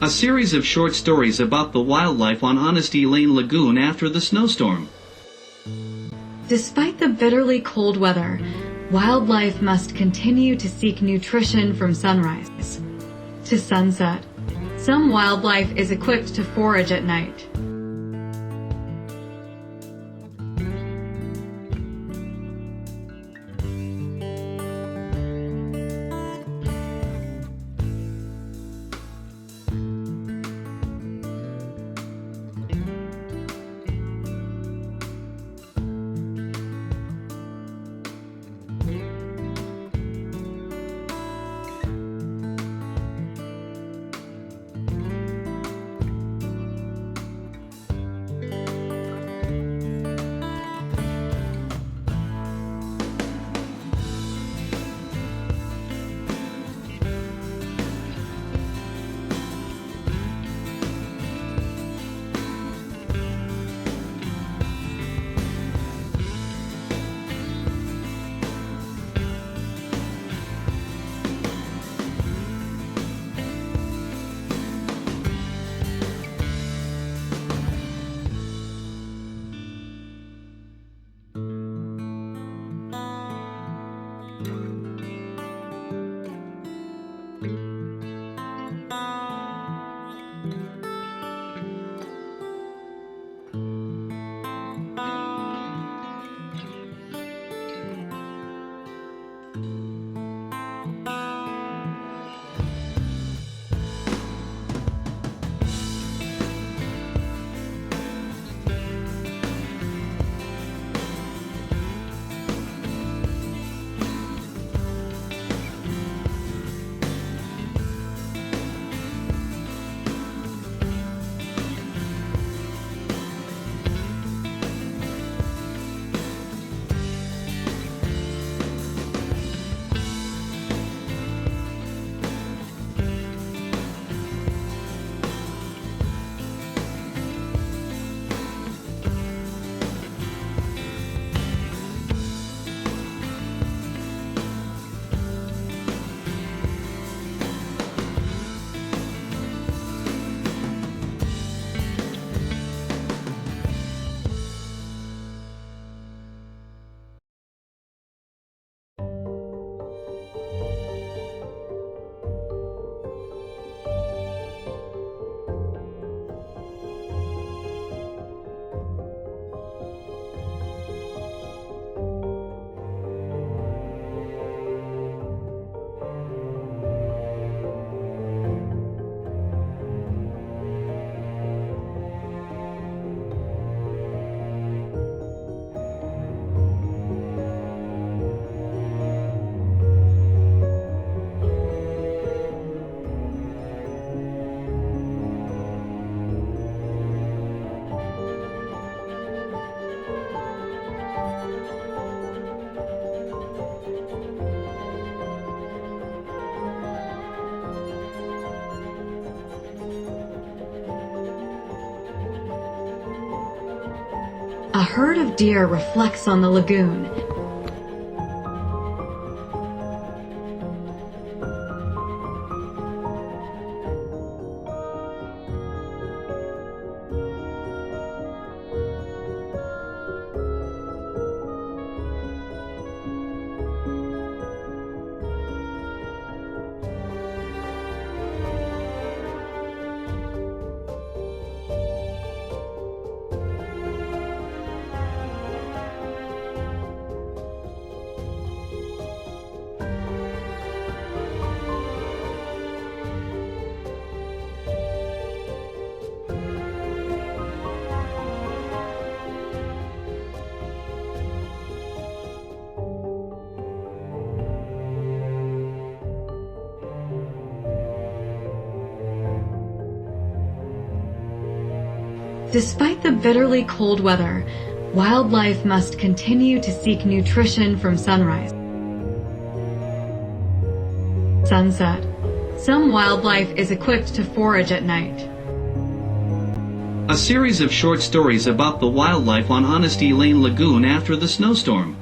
A series of short stories about the wildlife on Honesty Lane Lagoon after the snowstorm. Despite the bitterly cold weather, wildlife must continue to seek nutrition from sunrise to sunset. Some wildlife is equipped to forage at night. A herd of deer reflects on the lagoon. Despite the bitterly cold weather, wildlife must continue to seek nutrition from sunrise to sunset. Some wildlife is equipped to forage at night. A series of short stories about the wildlife on Honesty Lane Lagoon after the snowstorm.